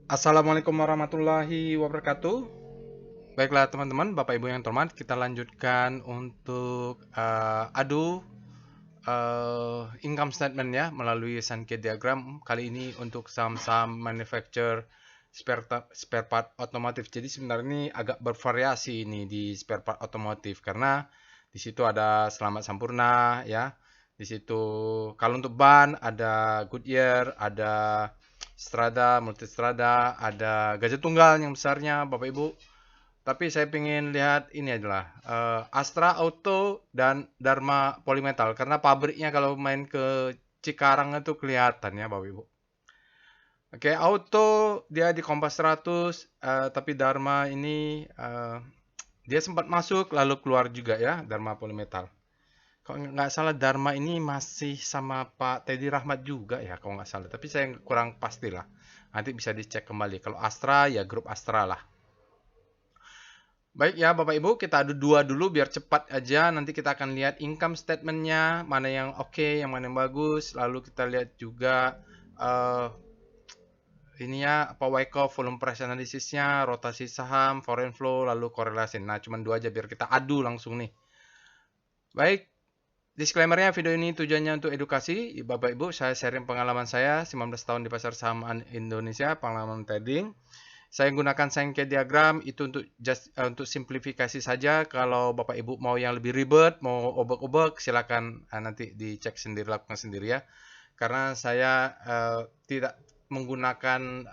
Assalamualaikum warahmatullahi wabarakatuh. Baiklah teman-teman, Bapak Ibu yang terhormat, kita lanjutkan untuk adu income statement ya melalui Sankey diagram. Kali ini untuk saham-saham manufacturer spare part otomotif. Jadi sebenarnya ini agak bervariasi ini di spare part otomotif karena di situ ada Selamat Sampurna ya. Di situ kalau untuk ban ada Goodyear, ada Strada, Multistrada, ada Gajah Tunggal yang besarnya Bapak Ibu. Tapi saya ingin lihat ini adalah Astra Auto dan Dharma Polymetal karena pabriknya kalau main ke Cikarang itu kelihatan ya Bapak Ibu. Oke, Auto dia di Kompas 100, tapi Dharma ini dia sempat masuk lalu keluar juga ya Dharma Polymetal. Kalau nggak salah Dharma ini masih sama Pak Teddy Rahmat juga ya kalau nggak salah. Tapi saya kurang pasti lah. Nanti bisa dicek kembali. Kalau Astra ya grup Astra lah. Baik ya Bapak Ibu, kita adu dua dulu biar cepat aja. Nanti kita akan lihat income statementnya, mana yang oke, yang mana yang bagus. Lalu kita lihat juga uh, ini ya, apa Wyckoff, volume price analysisnya, rotasi saham, foreign flow, lalu korelasi. Nah, cuma dua aja biar kita adu langsung nih. Baik, disclaimernya video ini tujuannya untuk edukasi. Bapak Ibu, saya sharing pengalaman saya 19 tahun di pasar saham Indonesia, pengalaman trading. Saya gunakan Sankey diagram itu untuk simplifikasi saja. Kalau Bapak Ibu mau yang lebih ribet, mau obek-obek, silakan nanti dicek sendiri, lakukan sendiri ya. Karena saya tidak menggunakan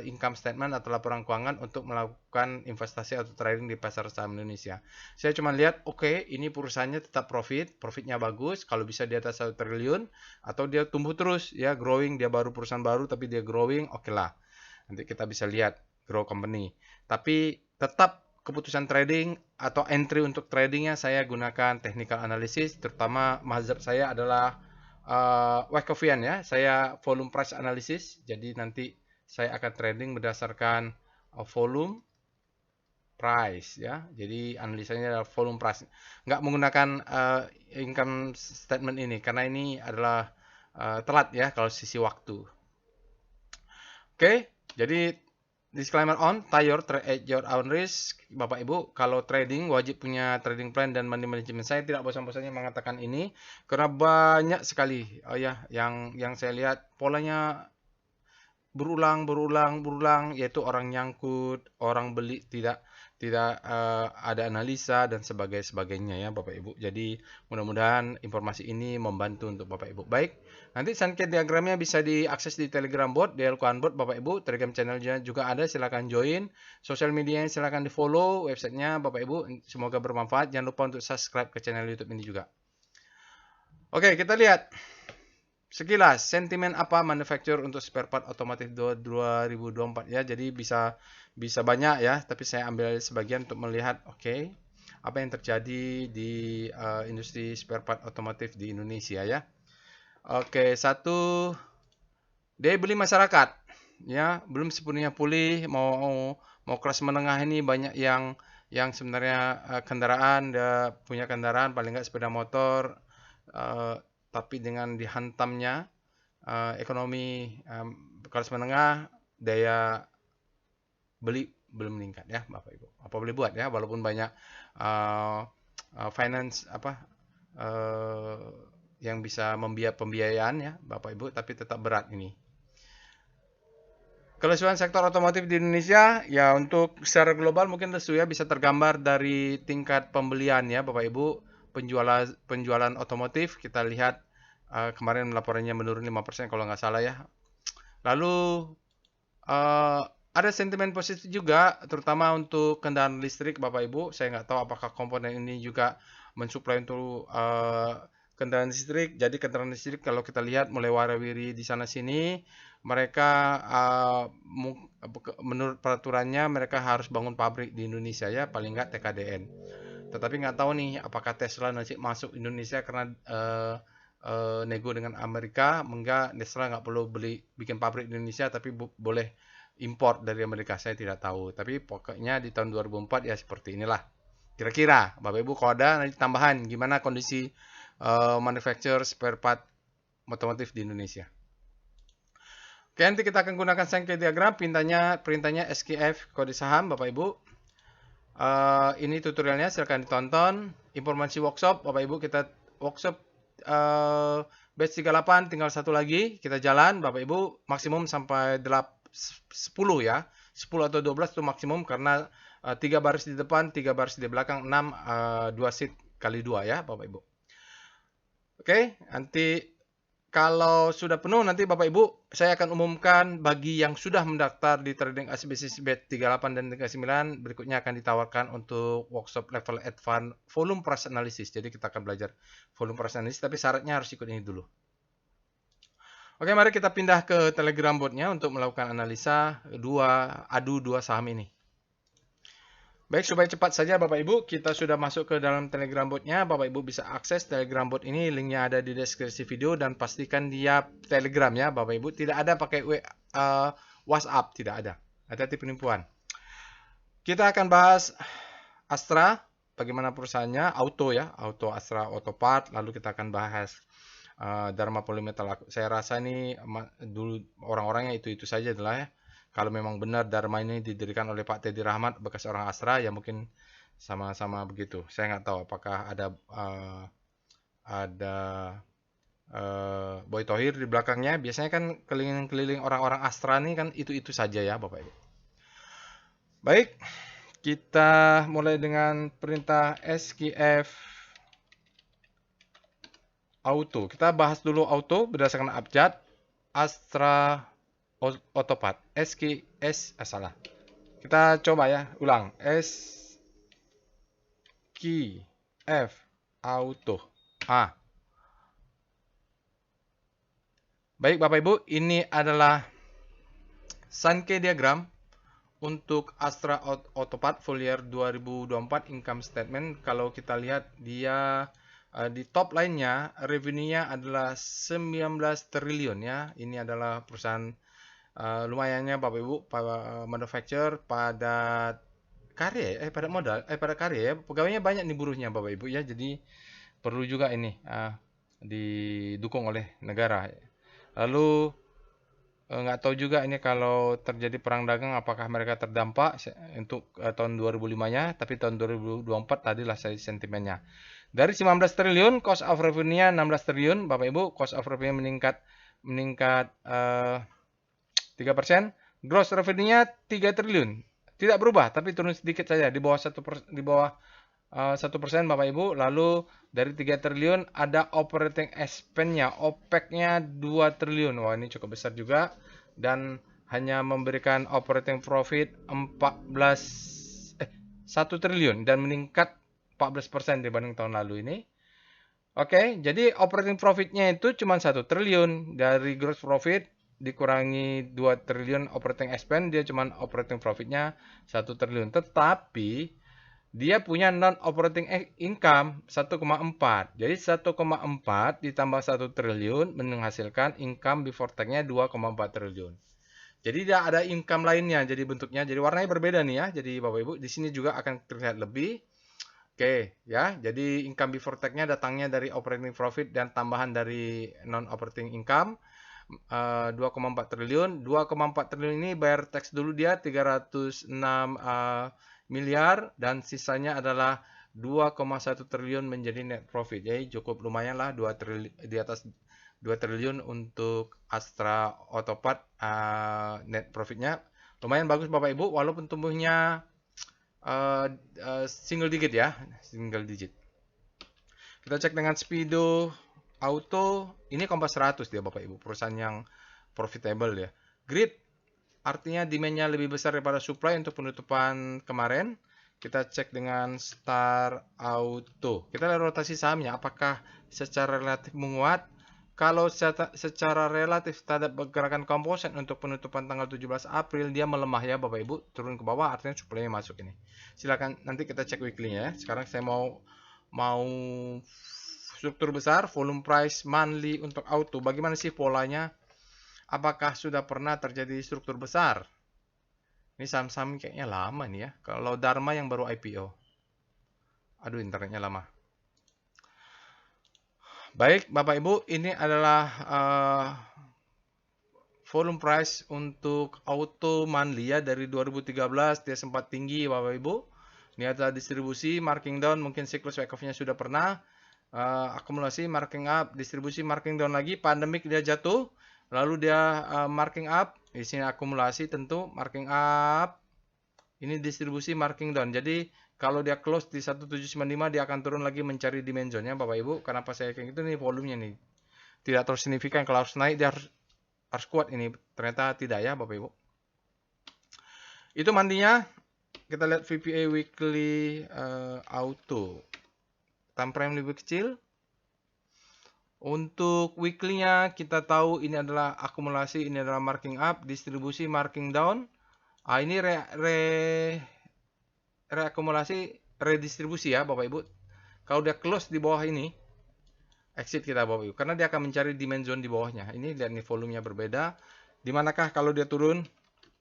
income statement atau laporan keuangan untuk melakukan investasi atau trading di pasar saham Indonesia. Saya cuma lihat, oke, ini perusahaannya tetap profitnya bagus, kalau bisa di atas 1 triliun, atau dia tumbuh terus, ya growing, dia baru perusahaan baru tapi dia growing, oke lah. Nanti kita bisa lihat grow company. Tapi tetap keputusan trading atau entry untuk tradingnya saya gunakan technical analysis, terutama mazhab saya adalah Wyckoff-ian ya. Saya volume price analysis, jadi nanti saya akan trading berdasarkan volume price ya. Jadi analisanya adalah volume price. Nggak menggunakan income statement ini karena ini adalah telat ya kalau sisi waktu. Oke, jadi disclaimer on, tie your trade at your own risk. Bapak Ibu, kalau trading wajib punya trading plan dan money management. Saya tidak bosan-bosannya mengatakan ini karena banyak sekali ya yang saya lihat polanya berulang yaitu orang nyangkut, orang beli tidak tidak ada analisa dan sebagainya ya Bapak Ibu. Jadi mudah-mudahan informasi ini membantu untuk Bapak Ibu. Baik, nanti Sankey diagramnya bisa diakses di Telegram bot, di Elkohan bot Bapak Ibu. Telegram channelnya juga ada, silakan join. Sosial medianya silakan di follow, websitenya Bapak Ibu. Semoga bermanfaat. Jangan lupa untuk subscribe ke channel YouTube ini juga. Oke, kita lihat. Sekilas, sentimen apa manufacturer untuk spare part otomotif 2024 ya. Jadi bisa banyak ya, tapi saya ambil sebagian untuk melihat apa yang terjadi di industri spare part otomotif di Indonesia ya. Oke, satu, daya beli masyarakat ya, belum sepenuhnya pulih. Mau kelas menengah ini banyak yang sebenarnya kendaraan, dia punya kendaraan paling nggak sepeda motor, tapi dengan dihantamnya ekonomi kelas menengah, daya beli belum meningkat ya Bapak Ibu. Apa boleh buat ya, walaupun banyak uh, finance uh, yang bisa pembiayaan ya Bapak Ibu, tapi tetap berat ini. Kelesuan sektor otomotif di Indonesia ya, untuk secara global mungkin lesu ya, bisa tergambar dari tingkat pembelian ya Bapak Ibu. Penjualan otomotif kita lihat kemarin laporannya menurun 5% kalau nggak salah ya. Lalu ada sentimen positif juga, terutama untuk kendaraan listrik, Bapak Ibu. Saya nggak tahu apakah komponen ini juga mensuplai untuk kendaraan listrik. Jadi kendaraan listrik kalau kita lihat mulai warawiri di sana sini, mereka menurut peraturannya mereka harus bangun pabrik di Indonesia ya, paling nggak TKDN. Tetapi nggak tahu nih apakah Tesla nanti masuk Indonesia karena nego dengan Amerika, enggak, Tesla nggak perlu bikin pabrik di Indonesia, tapi boleh import dari Amerika. Saya tidak tahu, tapi pokoknya di tahun 2004 ya seperti inilah. Kira-kira Bapak Ibu kalau ada nanti tambahan gimana kondisi manufacturer spare part otomotif di Indonesia. Oke, nanti kita akan gunakan Sankey diagram, perintahnya SKF kode saham, Bapak Ibu. Ini tutorialnya, silahkan ditonton. Informasi workshop, Bapak Ibu, kita workshop batch 38, tinggal satu lagi, kita jalan, Bapak Ibu, maksimum sampai 10 ya. 10 atau 12 itu maksimum, karena 3 baris di depan, 3 baris di belakang, 6, 2 sheet kali 2 ya, Bapak Ibu. Oke, nanti kalau sudah penuh, nanti Bapak Ibu, saya akan umumkan bagi yang sudah mendaftar di Trading ACBC batch 38 dan 39, berikutnya akan ditawarkan untuk workshop level advance volume price analysis. Jadi kita akan belajar volume price analysis, tapi syaratnya harus ikut ini dulu. Oke, mari kita pindah ke Telegram botnya untuk melakukan analisa adu dua saham ini. Baik, supaya cepat saja Bapak Ibu, kita sudah masuk ke dalam Telegram botnya. Bapak Ibu bisa akses Telegram bot ini, linknya ada di deskripsi video, dan pastikan dia Telegram ya Bapak Ibu. Tidak ada pakai WhatsApp, tidak ada. Hati-hati penipuan. Kita akan bahas Astra, bagaimana perusahaannya, Auto ya, Auto Astra Autopart. Lalu kita akan bahas Dharma Polymetal. Saya rasa ini dulu orang-orangnya itu saja adalah ya. Kalau memang benar Dharma ini didirikan oleh Pak Teddy Rahmat, bekas orang Astra, ya mungkin sama-sama begitu. Saya nggak tahu apakah ada Boy Thohir di belakangnya. Biasanya kan keliling-keliling orang-orang Astra ini kan itu saja ya Bapak Ibu. Baik, kita mulai dengan perintah SKF Auto. Kita bahas dulu Auto berdasarkan abjad. Astra Autopart. salah. Kita coba ya, ulang. SKF Auto. Baik Bapak Ibu, ini adalah Sankey diagram untuk Astra Autopart full year 2024 income statement. Kalau kita lihat dia di top line-nya, revenue-nya adalah 19 triliun ya. Ini adalah perusahaan lumayannya Bapak Ibu, manufacturer pada karya pada karya ya. Pegawainya banyak nih buruhnya Bapak Ibu ya. Jadi perlu juga ini didukung oleh negara. Lalu nggak tahu juga ini kalau terjadi perang dagang apakah mereka terdampak untuk tahun 2005-nya, tapi tahun 2024 tadilah saya sentimennya. Dari 19 triliun, cost of revenue-nya 16 triliun, Bapak Ibu, cost of revenue meningkat 3%, gross revenue-nya 3 triliun. Tidak berubah, tapi turun sedikit saja, di bawah 1%, Bapak Ibu. Lalu dari 3 triliun ada operating expense-nya, OPEX-nya 2 triliun. Wah, ini cukup besar juga. Dan hanya memberikan operating profit 1 triliun dan meningkat 14% dibanding tahun lalu ini. Oke, jadi operating profit-nya itu cuma 1 triliun. Dari gross profit dikurangi 2 triliun operating expense, dia cuma operating profit-nya 1 triliun. Tetapi dia punya non-operating income 1,4. Jadi 1,4 ditambah 1 triliun menghasilkan income before tax-nya 2,4 triliun. Jadi dia ada income lainnya, jadi bentuknya, jadi warnanya berbeda nih ya. Jadi Bapak Ibu, di sini juga akan terlihat lebih. Oke, ya. Jadi income before tax-nya datangnya dari operating profit dan tambahan dari non-operating income. 2,4 triliun. 2,4 triliun ini bayar tax dulu dia 306 miliar dan sisanya adalah 2,1 triliun menjadi net profit. Jadi cukup lumayan lah 2 triliun, di atas 2 triliun untuk Astra Autopart net profitnya. Lumayan bagus Bapak Ibu walaupun tumbuhnya single digit ya, single digit. Kita cek dengan Speedo Auto, ini Kompas 100 dia Bapak Ibu, perusahaan yang profitable ya. Grid, artinya demand-nya lebih besar daripada supply untuk penutupan kemarin. Kita cek dengan Star Auto. Kita lihat rotasi sahamnya, apakah secara relatif menguat. Kalau secara relatif terhadap pergerakan komposit untuk penutupan tanggal 17 April, dia melemah ya Bapak Ibu, turun ke bawah, artinya supply-nya masuk ini. Silakan nanti kita cek weekly-nya ya. Sekarang saya mau struktur besar, volume price monthly untuk auto. Bagaimana sih polanya? Apakah sudah pernah terjadi struktur besar? Ini saham-saham kayaknya lama nih ya. Kalau Dharma yang baru IPO. Aduh, internetnya lama. Baik, Bapak Ibu, ini adalah volume price untuk auto monthly ya, dari 2013 dia sempat tinggi Bapak Ibu. Ini adalah distribusi, marking down, mungkin siklus wake off-nya sudah pernah. Akumulasi, marking up, distribusi, marking down lagi, pandemik dia jatuh, lalu dia marking up, di sini akumulasi tentu, marking up, ini distribusi, marking down. Jadi kalau dia close di 1795 dia akan turun lagi mencari dimensionnya Bapak Ibu. Kenapa saya kayak gitu nih, volumenya nih tidak terlalu signifikan. Kalau harus naik dia harus kuat, ini ternyata tidak ya Bapak Ibu. Itu mandinya. Kita lihat VPA weekly auto. Time frame lebih kecil. Untuk weekly-nya kita tahu ini adalah akumulasi, ini adalah marking up, distribusi, marking down. Ini reakumulasi, redistribusi ya Bapak Ibu. Kalau dia close di bawah ini, exit kita Bapak Ibu, karena dia akan mencari dimension di bawahnya. Ini lihat nih, volumenya berbeda. Dimanakah kalau dia turun?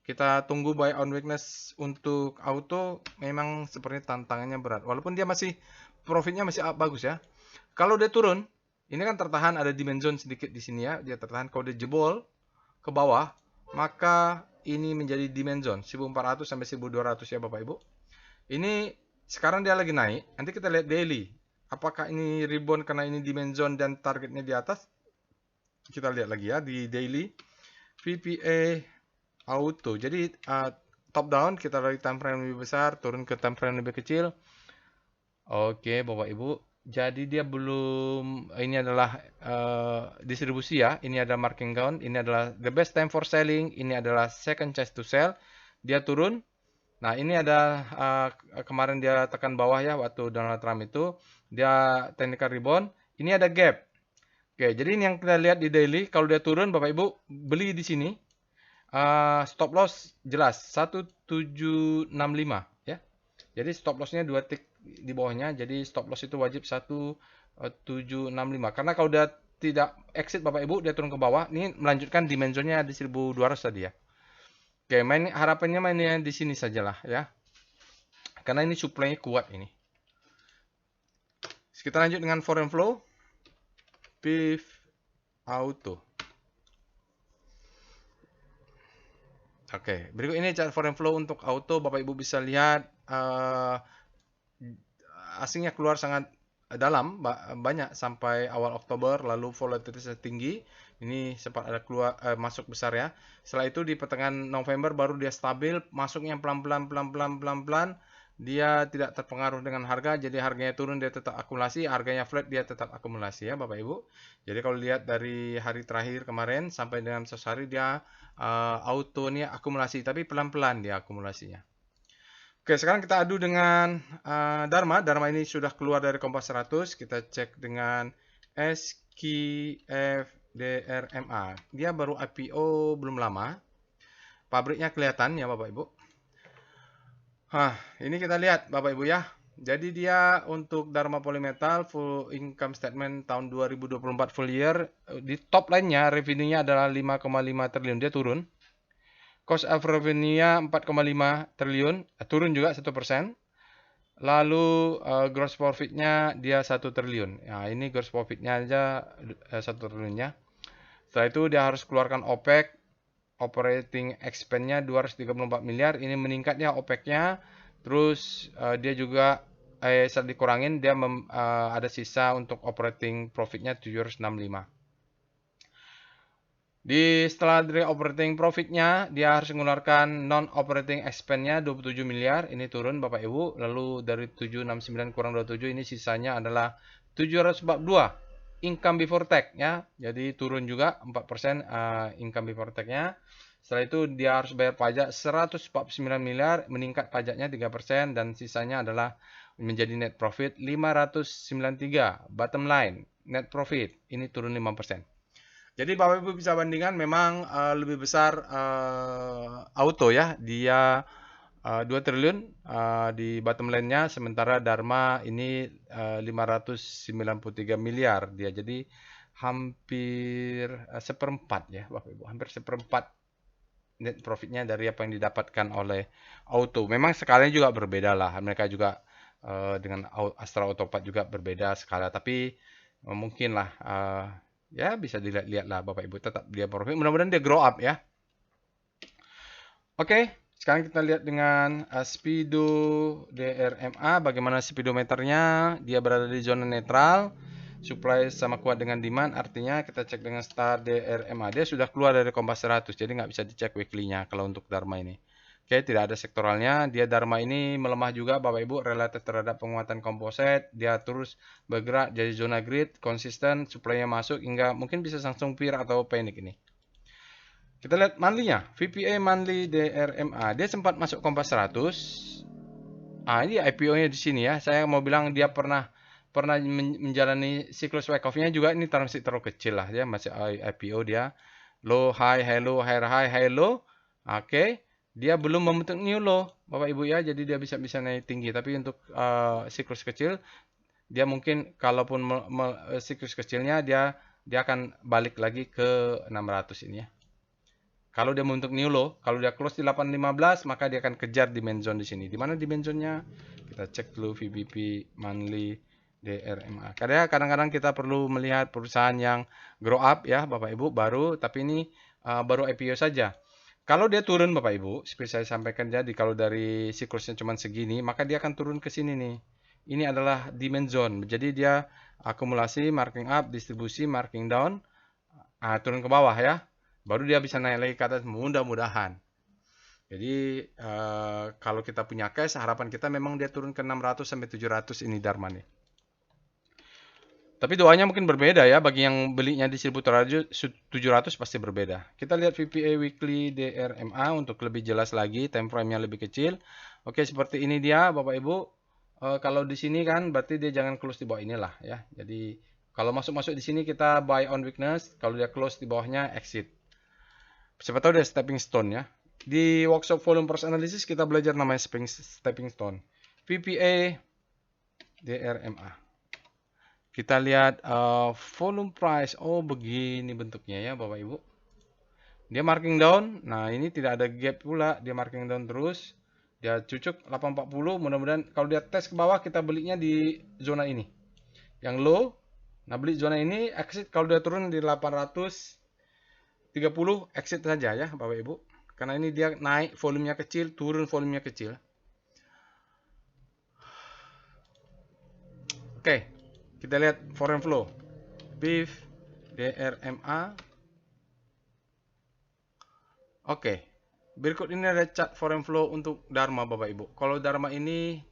Kita tunggu buy on weakness untuk auto. Memang seperti tantangannya berat, walaupun dia masih profitnya masih bagus ya. Kalau dia turun, ini kan tertahan, ada dimension sedikit di sini ya, dia tertahan. Kalau dia jebol ke bawah, maka ini menjadi dimension 1400 sampai 1200 ya Bapak Ibu. Ini sekarang dia lagi naik. Nanti kita lihat daily. Apakah ini rebound karena ini dimension dan targetnya di atas? Kita lihat lagi ya di daily. VPA auto. Jadi top down, kita dari time frame lebih besar, turun ke time frame lebih kecil. Oke Bapak Ibu. Jadi dia belum, ini adalah distribusi ya. Ini ada marking down. Ini adalah the best time for selling. Ini adalah second chance to sell. Dia turun. Nah, ini ada kemarin dia tekan bawah ya, waktu Donald Trump itu. Dia technical rebound. Ini ada gap. Oke, jadi ini yang kita lihat di daily. Kalau dia turun, Bapak Ibu, beli di sini. Stop loss jelas, 1765 ya. Jadi stop lossnya 2 tick di bawahnya. Jadi stop loss itu wajib 1765. Karena kalau dia tidak exit Bapak Ibu, dia turun ke bawah. Ini melanjutkan dimensionnya di 1200 tadi ya. Oke, harapannya mainnya di sini sajalah ya. Karena ini supply-nya kuat ini. Kita lanjut dengan foreign flow. PIF auto. Oke, berikut ini chart foreign flow untuk auto. Bapak Ibu bisa lihat asingnya keluar sangat dalam, banyak sampai awal Oktober, lalu volatilitasnya tinggi. Ini sempat ada keluar masuk besar ya. Setelah itu di pertengahan November baru dia stabil, masuknya pelan-pelan. Dia tidak terpengaruh dengan harga, jadi harganya turun dia tetap akumulasi, harganya flat dia tetap akumulasi ya Bapak Ibu. Jadi kalau lihat dari hari terakhir kemarin sampai dengan sehari dia auto ini akumulasi, tapi pelan-pelan dia akumulasinya. Oke, sekarang kita adu dengan Dharma. Dharma ini sudah keluar dari Kompas 100. Kita cek dengan SKFDRMA. Dia baru IPO belum lama. Pabriknya kelihatan ya Bapak Ibu. Ini kita lihat Bapak Ibu ya. Jadi dia untuk Dharma Polymetal full income statement tahun 2024 full year. Di top line-nya revenue-nya adalah 5,5 triliun. Dia turun. Cost of revenue-nya 4,5 triliun, turun juga 1%. Lalu gross profit-nya dia 1 triliun. Nah, ini gross profit-nya aja 1 triliunnya. Setelah itu dia harus keluarkan OPEX, operating expense-nya 234 miliar. Ini meningkat ya OPEX-nya. Terus dia juga saat dikurangin dia ada sisa untuk operating profit-nya 765. Setelah dari operating profit-nya, dia harus mengeluarkan non-operating expense-nya 27 miliar. Ini turun Bapak Ibu. Lalu dari 769 kurang 27, ini sisanya adalah 742 income before tax ya. Jadi turun juga 4% income before tax-nya. Setelah itu dia harus bayar pajak 149 miliar, meningkat pajaknya 3%, dan sisanya adalah menjadi net profit 593. Bottom line, net profit ini turun 5%. Jadi Bapak Ibu bisa bandingkan, memang lebih besar auto ya, dia 2 triliun di bottom line-nya, sementara Dharma ini 593 miliar dia. Jadi hampir seperempat ya Bapak Ibu, hampir seperempat net profitnya dari apa yang didapatkan oleh auto. Memang skalanya juga berbeda lah, mereka juga dengan Astra Autopat juga berbeda skala, tapi mungkin lah Ya, bisa dilihat-lihat lah Bapak Ibu, tetap dia profit. Mudah-mudahan dia grow up ya. Oke, sekarang kita lihat dengan Speedo DRMA, bagaimana speedometernya. Dia berada di zona netral, supply sama kuat dengan demand, artinya kita cek dengan star DRMA. Dia sudah keluar dari kompas 100, jadi nggak bisa dicek weekly-nya kalau untuk Dharma ini. Oke, tidak ada sektoralnya. Dia Dharma ini melemah juga Bapak Ibu, relatif terhadap penguatan komposit. Dia terus bergerak jadi zona grid, konsisten, supply-nya masuk hingga mungkin bisa langsung peer atau panic ini. Kita lihat monthly-nya, VPA monthly DRMA. Dia sempat masuk kompas 100. Ini IPO-nya di sini ya. Saya mau bilang dia pernah menjalani siklus wake off-nya juga, ini masih terlalu kecil lah. Dia masih IPO dia. Low, high, high, low, high, high, high, low. Oke. Dia belum membentuk new low, Bapak Ibu ya. Jadi dia bisa naik tinggi. Tapi untuk siklus kecil, dia mungkin kalaupun siklus kecilnya dia akan balik lagi ke 600 ini ya. Kalau dia membentuk new low, kalau dia close di 815, maka dia akan kejar demand zone di sini. Di mana demand zone-nya? Kita cek dulu VBP monthly DRMA. Karena kadang-kadang kita perlu melihat perusahaan yang grow up ya, Bapak Ibu, baru, tapi ini baru IPO saja. Kalau dia turun Bapak Ibu, seperti saya sampaikan jadi kalau dari siklusnya cuma segini, maka dia akan turun ke sini nih. Ini adalah demand zone. Jadi dia akumulasi, marking up, distribusi, marking down, turun ke bawah ya. Baru dia bisa naik lagi ke atas, mudah-mudahan. Jadi kalau kita punya cash, harapan kita memang dia turun ke 600 sampai 700 ini Dharma nih. Tapi doanya mungkin berbeda ya, bagi yang belinya di 1700 pasti berbeda. Kita lihat VPA weekly DRMA untuk lebih jelas lagi, time frame-nya lebih kecil. Oke, seperti ini dia Bapak Ibu. Kalau di sini kan berarti dia jangan close di bawah inilah ya. Jadi kalau masuk-masuk di sini kita buy on weakness, kalau dia close di bawahnya exit. Siapa tahu dia stepping stone ya. Di workshop volume price analysis kita belajar namanya stepping stone. VPA DRMA. Kita lihat volume price. Oh, begini bentuknya ya Bapak Ibu. Dia marking down. Nah, ini tidak ada gap pula. Dia marking down terus. Dia cucuk 840. Mudah-mudahan kalau dia tes ke bawah kita belinya di zona ini. Yang low. Nah, beli zona ini exit kalau dia turun di 800 30 exit saja ya Bapak Ibu. Karena ini dia naik volumenya kecil, turun volumenya kecil. Oke, kita lihat foreign flow. BIF, DRMA. Oke, berikut ini ada chart foreign flow untuk Dharma Bapak Ibu. Kalau Dharma ini,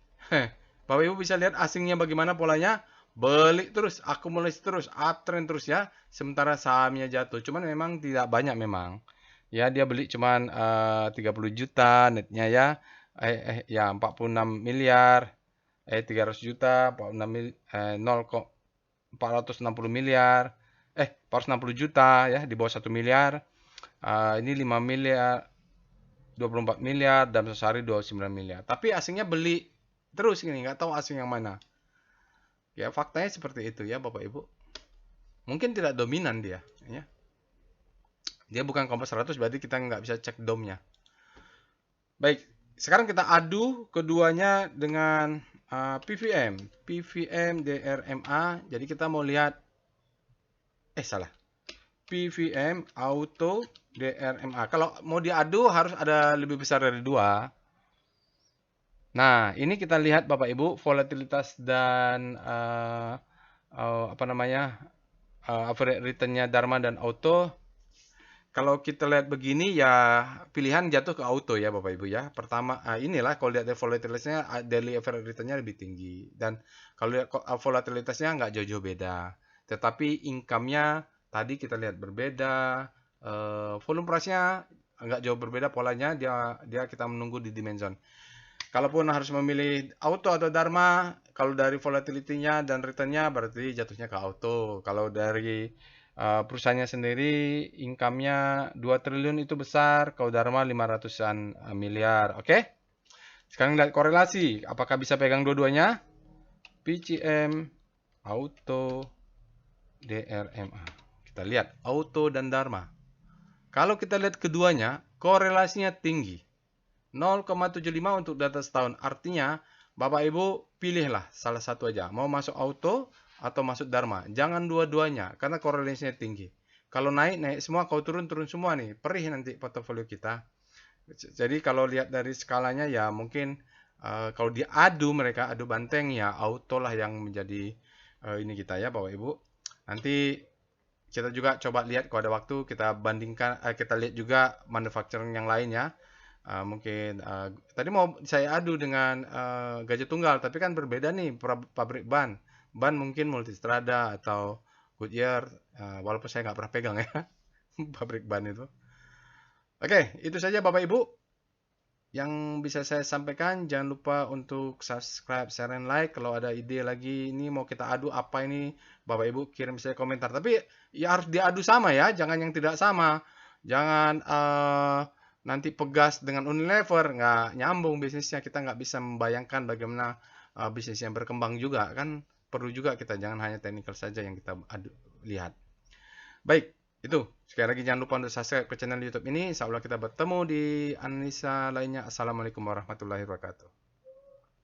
Bapak Ibu bisa lihat asingnya bagaimana polanya. Beli terus, akumulasi terus, uptrend terus ya. Sementara sahamnya jatuh. Cuman memang tidak banyak memang. Ya, dia beli cuman 30 juta netnya ya. Ya 46 miliar. 300 juta, 460 miliar. 460 juta ya, di bawah 1 miliar. Ini 5 miliar, 24 miliar, dalam sehari 29 miliar. Tapi asingnya beli terus ini, nggak tahu asing yang mana. Ya, faktanya seperti itu ya Bapak Ibu. Mungkin tidak dominan dia. Ya. Dia bukan kompas 100, berarti kita nggak bisa cek domnya. Baik, sekarang kita adu keduanya dengan PVM. PVM DRMA. Jadi kita mau lihat, salah. PVM Auto DRMA. Kalau mau diadu harus ada lebih besar dari 2. Nah, ini kita lihat Bapak Ibu volatilitas dan average return-nya Dharma dan Auto. Kalau kita lihat begini ya pilihan jatuh ke Auto ya Bapak Ibu ya. Pertama inilah kalau lihat volatilitasnya daily average return-nya lebih tinggi dan kalau lihat volatilitasnya nggak jauh-jauh beda. Tetapi income-nya tadi kita lihat berbeda. Volume price-nya nggak jauh berbeda polanya, dia kita menunggu di dimension. Kalaupun harus memilih Auto atau Dharma, kalau dari volatility-nya dan return-nya berarti jatuhnya ke Auto. Kalau dari perusahaannya sendiri income-nya 2 triliun itu besar, kalau Dharma 500-an miliar. Oke? Sekarang lihat korelasi, apakah bisa pegang dua-duanya? PCM, Auto, DRMA. Kita lihat Auto dan Dharma. Kalau kita lihat keduanya, korelasinya tinggi. 0,75 untuk data setahun. Artinya, Bapak Ibu pilihlah salah satu aja. Mau masuk Auto atau masuk Dharma. Jangan dua-duanya, karena korelasinya tinggi. Kalau naik, naik semua, kalau turun, turun semua nih. Perih nanti portofolio kita. Jadi kalau lihat dari skalanya ya mungkin kalau diadu mereka, adu banteng ya auto lah yang menjadi ini kita ya Bapak Ibu. Nanti kita juga coba lihat kalau ada waktu kita bandingkan, kita lihat juga manufacturing yang lain ya. Mungkin tadi mau saya adu dengan Gajah Tunggal, tapi kan berbeda nih pabrik ban. Ban mungkin Multistrada atau Goodyear, walaupun saya nggak pernah pegang ya pabrik ban itu. Oke, itu saja Bapak Ibu yang bisa saya sampaikan. Jangan lupa untuk subscribe, share, dan like. Kalau ada ide lagi ini mau kita adu apa ini, Bapak Ibu kirim saya komentar. Tapi ya harus diadu sama ya, jangan yang tidak sama. Jangan nanti Pegas dengan Unilever nggak nyambung bisnisnya. Kita nggak bisa membayangkan bagaimana bisnis yang berkembang juga kan. Perlu juga kita, jangan hanya technical saja yang kita lihat. Baik, itu. Sekali lagi jangan lupa untuk subscribe ke channel YouTube ini. Insya Allah kita bertemu di analisa lainnya. Assalamualaikum warahmatullahi wabarakatuh.